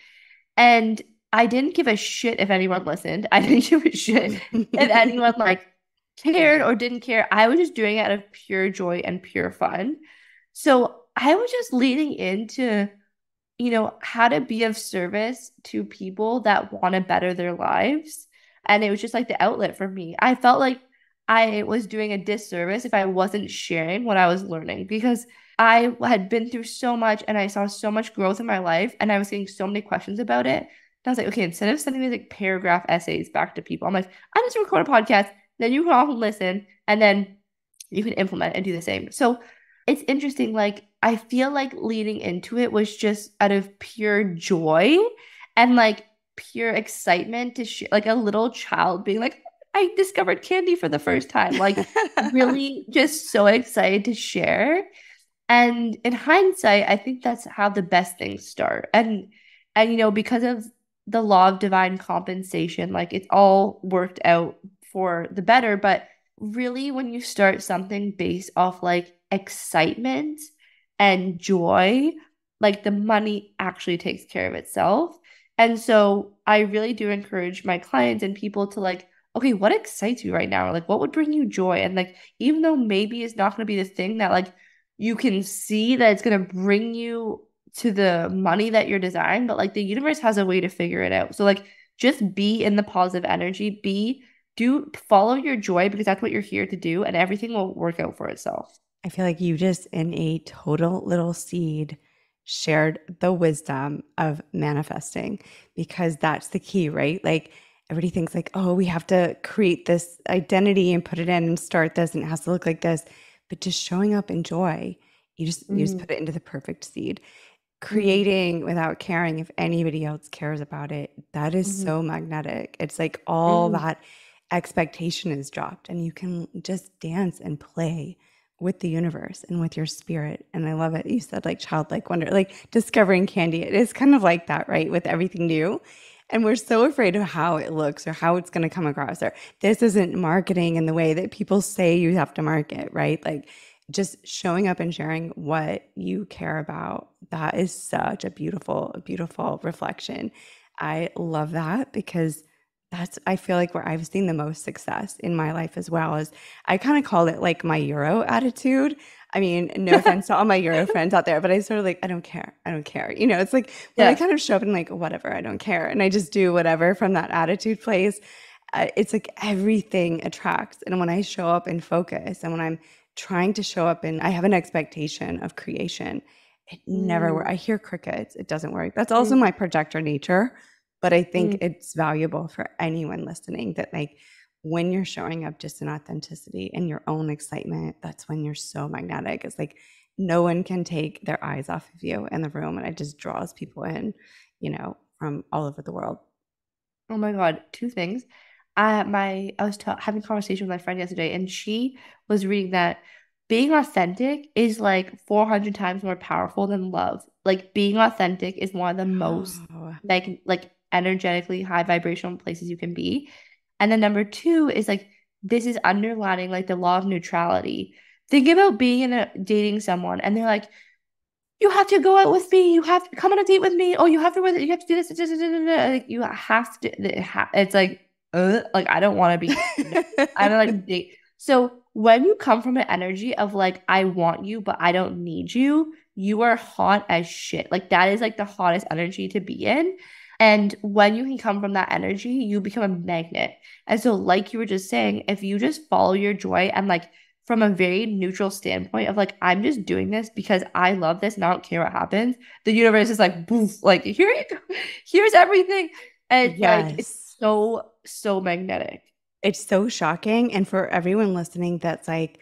[SPEAKER 2] And I didn't give a shit if anyone listened. I didn't give a shit if anyone like cared or didn't care. I was just doing it out of pure joy and pure fun. So I was just leaning into, how to be of service to people that want to better their lives. And it was just like the outlet for me. I felt like I was doing a disservice if I wasn't sharing what I was learning because I had been through so much and I saw so much growth in my life and I was getting so many questions about it. And I was like, okay, instead of sending these like paragraph essays back to people, I'm like, I just record a podcast, then you can all listen and then you can implement and do the same. So it's interesting. Like, I feel like leading into it was just out of pure joy and like pure excitement to share, like a little child being like, I discovered candy for the first time. Like, really just so excited to share. And in hindsight, I think that's how the best things start. And because of the law of divine compensation, like it's all worked out for the better. But really, when you start something based off like excitement and joy, like the money actually takes care of itself. And so I really do encourage my clients and people to like, okay, what excites you right now? Like, what would bring you joy? And like, even though maybe it's not going to be the thing that like you can see that it's going to bring you to the money that you're desiring, but like the universe has a way to figure it out. So like just be in the positive energy, do follow your joy because that's what you're here to do and everything will work out for itself.
[SPEAKER 1] I feel like you just, in a total little seed, shared the wisdom of manifesting because that's the key, right? Like everybody thinks like, oh, we have to create this identity and put it in and start this and it has to look like this. But just showing up in joy, you just put it into the perfect seed. Creating without caring if anybody else cares about it, that is so magnetic. It's like all that expectation is dropped and you can just dance and play with the universe and with your spirit. And I love it. You said like childlike wonder, like discovering candy. It is kind of like that, right? With everything new. And we're so afraid of how it looks or how it's going to come across. Or this isn't marketing in the way that people say you have to market, right? Like just showing up and sharing what you care about. That is such a beautiful, beautiful reflection. I love that because I feel like where I've seen the most success in my life as well is I kind of call it like my Euro attitude. I mean, no offense to all my Euro friends out there, but I sort of like, I don't care. I don't care. It's like when I kind of show up and like, whatever, I don't care. And I just do whatever from that attitude place. It's like everything attracts. And when I show up and focus and when I'm trying to show up and I have an expectation of creation, it never works. I hear crickets. It doesn't work. That's also my projector nature. But I think it's valuable for anyone listening that like when you're showing up just in authenticity and your own excitement, that's when you're so magnetic. It's like no one can take their eyes off of you in the room. And it just draws people in, from all over the world.
[SPEAKER 2] Oh my God, two things. I was having a conversation with my friend yesterday, and she was reading that being authentic is like 400 times more powerful than love. Like being authentic is one of the most like energetically high vibrational places you can be. And then number two is like this is underlining like the law of neutrality. Think about being dating someone and they're like, you have to go out with me. You have to come on a date with me. Oh, you have to do this. Like you have to. It's like I don't want to be. I don't like date. So when you come from an energy of like I want you, but I don't need you, you are hot as shit. Like that is like the hottest energy to be in. And when you can come from that energy, you become a magnet. And so, like you were just saying, if you just follow your joy and like from a very neutral standpoint of like, I'm just doing this because I love this and I don't care what happens. The universe is like, boof, like, here you go. Here's everything. And it's like, it's so, so magnetic.
[SPEAKER 1] It's so shocking. And for everyone listening, that's like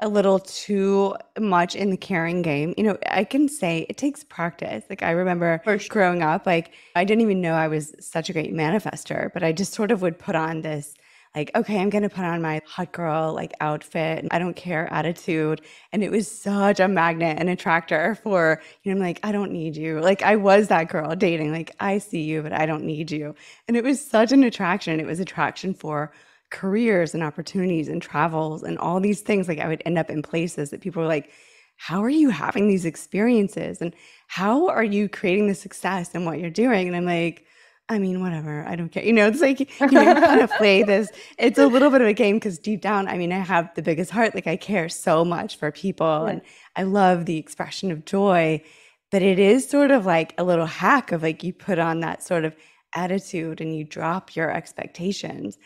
[SPEAKER 1] a little too much in the caring game. I can say it takes practice. Like I remember growing up, like I didn't even know I was such a great manifester, but I just sort of would put on this like, okay, I'm going to put on my hot girl like outfit and I don't care attitude. And it was such a magnet and attractor for, I'm like, I don't need you. Like I was that girl dating, like I see you, but I don't need you. And it was such an attraction. It was attraction for careers and opportunities and travels and all these things. Like I would end up in places that people were like, how are you having these experiences? And how are you creating the success in what you're doing? And I'm like, I mean, whatever. I don't care. It's like, you kind of play this. It's a little bit of a game because deep down, I mean, I have the biggest heart. Like I care so much for people
[SPEAKER 2] Yeah.
[SPEAKER 1] and I love the expression of joy. But it is sort of like a little hack of like you put on that sort of attitude and you drop your expectations.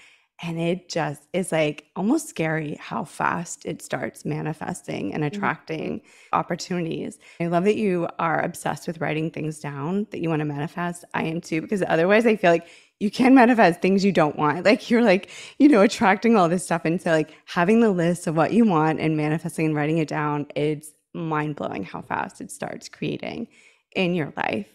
[SPEAKER 1] And it just is like almost scary how fast it starts manifesting and attracting opportunities. I love that you are obsessed with writing things down that you want to manifest. I am too, because otherwise I feel like you can manifest things you don't want. Like you're like, attracting all this stuff. And so like having the list of what you want and manifesting and writing it down, it's mind blowing how fast it starts creating in your life.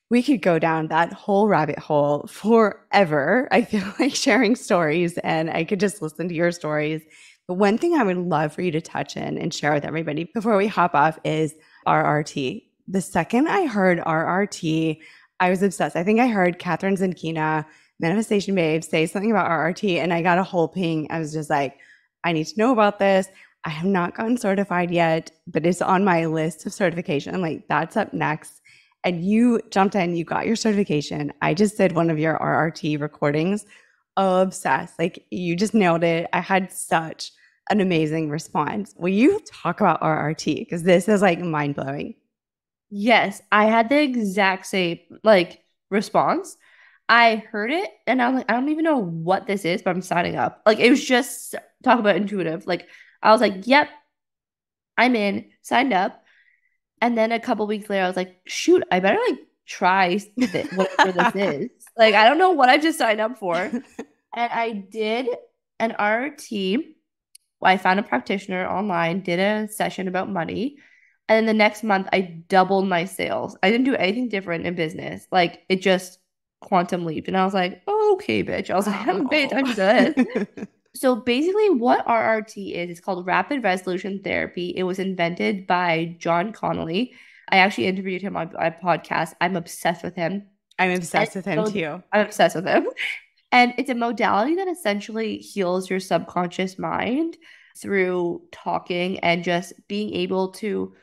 [SPEAKER 1] We could go down that whole rabbit hole forever. I feel like sharing stories and I could just listen to your stories. But one thing I would love for you to touch in and share with everybody before we hop off is RRT. The second I heard RRT, I was obsessed. I think I heard Catherine Zankina, Manifestation Babe, say something about RRT and I got a whole ping. I was just like, I need to know about this. I have not gotten certified yet, but it's on my list of certification. I'm like, that's up next. And you jumped in, you got your certification. I just did one of your RRT recordings. Obsessed. Like you just nailed it. I had such an amazing response. Will you talk about RRT? Because this is like mind blowing.
[SPEAKER 2] Yes, I had the exact same like response. I heard it and I was like, I don't even know what this is, but I'm signing up. Like it was just talk about intuitive. Like I was like, yep, I'm in, signed up. And then a couple weeks later, I was like, shoot, I better like try whatever this is. Like, I don't know what I just signed up for. And I did an RT. I found a practitioner online, did a session about money. And then the next month, I doubled my sales. I didn't do anything different in business. Like, it just quantum leaped. And I was like, oh, okay, bitch. I was like, I haven't paid attention to this. So basically, what RRT is, it's called Rapid Resolution Therapy. It was invented by John Connolly. I actually interviewed him on my podcast. I'm obsessed with him.
[SPEAKER 1] I'm obsessed with him too.
[SPEAKER 2] I'm obsessed with him. And it's a modality that essentially heals your subconscious mind through talking and just being able to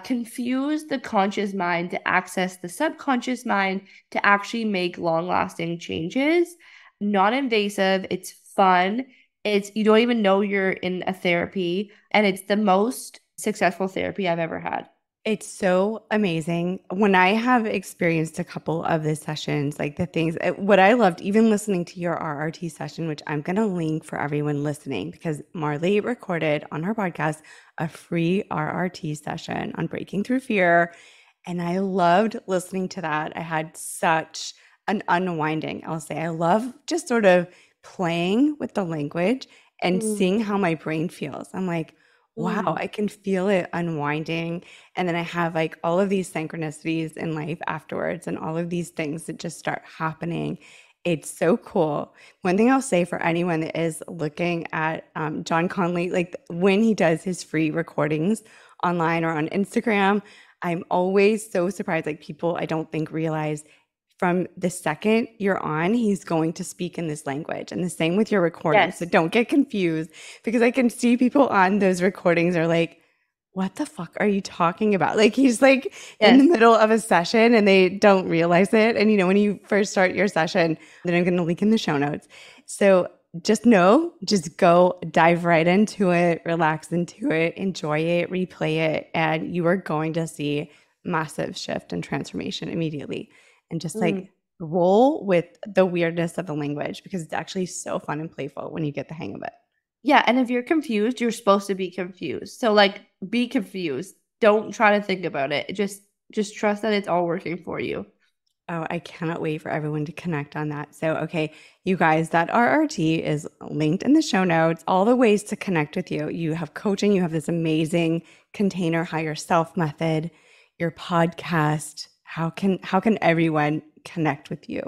[SPEAKER 2] confuse the conscious mind to access the subconscious mind to actually make long-lasting changes. Non-invasive, it's fun. It's you don't even know you're in a therapy, and it's the most successful therapy I've ever had.
[SPEAKER 1] It's so amazing. When I have experienced a couple of the sessions, like the things, what I loved, even listening to your RRT session, which I'm going to link for everyone listening, because Marley recorded on her podcast a free RRT session on breaking through fear. And I loved listening to that. I had such an unwinding, I'll say. I love just sort of playing with the language and seeing how my brain feels. I'm like, wow, I can feel it unwinding. And then I have like all of these synchronicities in life afterwards and all of these things that just start happening. It's so cool. One thing I'll say for anyone that is looking at John Conley, like when he does his free recordings online or on Instagram, I'm always so surprised. Like people, I don't think realize from the second you're on, he's going to speak in this language. And the same with your recordings.
[SPEAKER 2] Yes.
[SPEAKER 1] So don't get confused because I can see people on those recordings are like, what the fuck are you talking about? Like he's like in the middle of a session and they don't realize it. And when you first start your session, then I'm going to link in the show notes. So just go dive right into it, relax into it, enjoy it, replay it, and you are going to see massive shift and transformation immediately. And just like roll with the weirdness of the language because it's actually so fun and playful when you get the hang of it.
[SPEAKER 2] Yeah, and if you're confused, you're supposed to be confused. So like be confused. Don't try to think about it. Just trust that it's all working for you.
[SPEAKER 1] Oh, I cannot wait for everyone to connect on that. So, okay, you guys, that RRT is linked in the show notes, all the ways to connect with you. You have coaching, you have this amazing container higher self method, your podcast. How can everyone connect with you?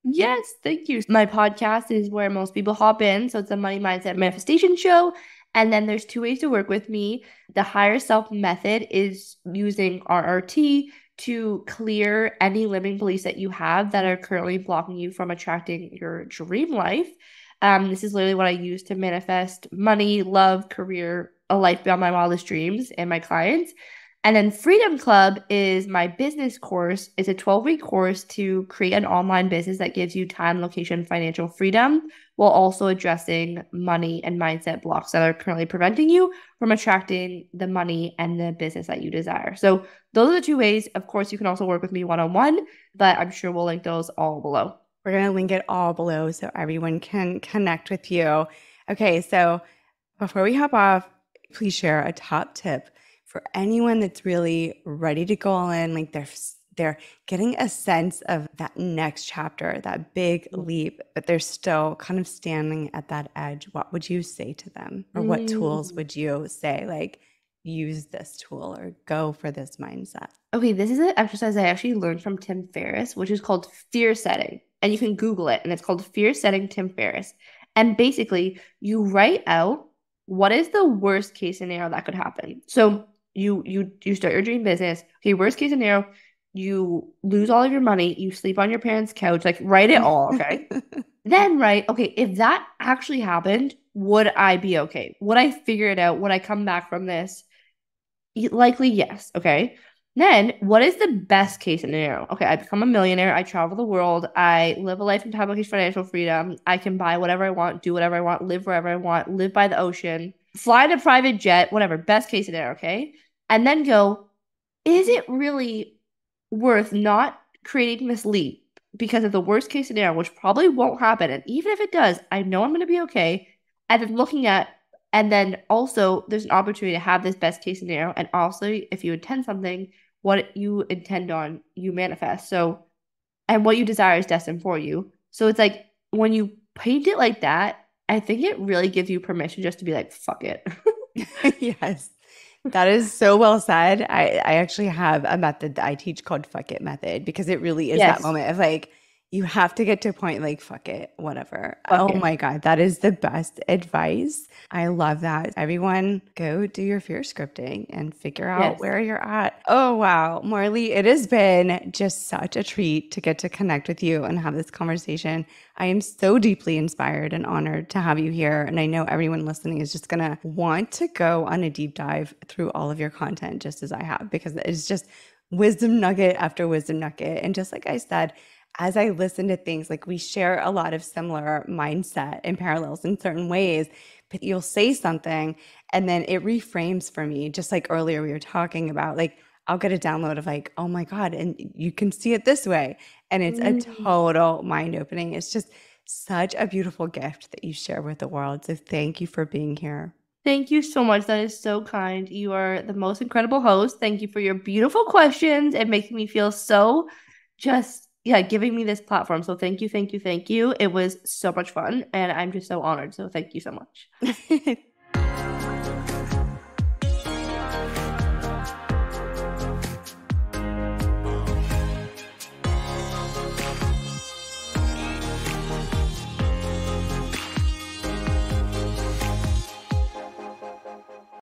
[SPEAKER 2] Yes, thank you. My podcast is where most people hop in. So it's a money mindset manifestation show. And then there's two ways to work with me. The higher self method is using RRT to clear any limiting beliefs that you have that are currently blocking you from attracting your dream life. This is literally what I use to manifest money, love, career, a life beyond my wildest dreams and my clients. And then Freedom Club is my business course. It's a 12-week course to create an online business that gives you time, location, financial freedom while also addressing money and mindset blocks that are currently preventing you from attracting the money and the business that you desire. So those are the two ways. Of course, you can also work with me one-on-one, but I'm sure we'll link those all below.
[SPEAKER 1] We're going to link it all below so everyone can connect with you. Okay, so before we hop off, please share a top tip for anyone that's really ready to go all in, like they're getting a sense of that next chapter, that big leap, but they're still kind of standing at that edge. What would you say to them? Or what tools would you say, like, use this tool or go for this mindset?
[SPEAKER 2] Okay, this is an exercise I actually learned from Tim Ferriss, which is called fear setting. And you can Google it, and it's called Fear Setting Tim Ferriss. And basically, you write out what is the worst case scenario that could happen. So you start your dream business. Okay, worst case scenario, you lose all of your money, you sleep on your parents' couch, like write it all, okay? Then write, okay, if that actually happened, would I be okay? Would I figure it out? Would I come back from this? Likely, yes. Okay. Then, what is the best case scenario? Okay, I become a millionaire. I travel the world. I live a life of time, financial freedom. I can buy whatever I want, do whatever I want, live wherever I want, live by the ocean, fly in a private jet, whatever. Best case scenario. Okay. And then go, is it really worth not creating this leap because of the worst case scenario, which probably won't happen? And even if it does, I know I'm going to be okay. And then looking at and then also, there's an opportunity to have this best case scenario. And also, if you intend something, what you intend on, you manifest. So, and what you desire is destined for you. So, it's like when you paint it like that, I think it really gives you permission just to be like, fuck it.
[SPEAKER 1] Yes. That is so well said. I actually have a method that I teach called fuck it method because it really is that
[SPEAKER 2] Yes.
[SPEAKER 1] moment of like, you have to get to a point like, fuck it, whatever.
[SPEAKER 2] Fuck
[SPEAKER 1] Oh
[SPEAKER 2] it.
[SPEAKER 1] my God, that is the best advice. I love that. Everyone, go do your fear scripting and figure out
[SPEAKER 2] Yes.
[SPEAKER 1] where you're at. Oh, wow. Marley, it has been just such a treat to get to connect with you and have this conversation. I am so deeply inspired and honored to have you here. And I know everyone listening is just going to want to go on a deep dive through all of your content, just as I have, because it's just wisdom nugget after wisdom nugget. And just like I said, as I listen to things, like we share a lot of similar mindset and parallels in certain ways, but you'll say something and then it reframes for me, just like earlier we were talking about, like I'll get a download of like, oh my God, and you can see it this way. And it's a total mind opening. It's just such a beautiful gift that you share with the world. So thank you for being here.
[SPEAKER 2] Thank you so much. That is so kind. You are the most incredible host. Thank you for your beautiful questions and making me feel so just, yeah, giving me this platform. So thank you, thank you, thank you. It was so much fun and I'm just so honored. So thank you so much.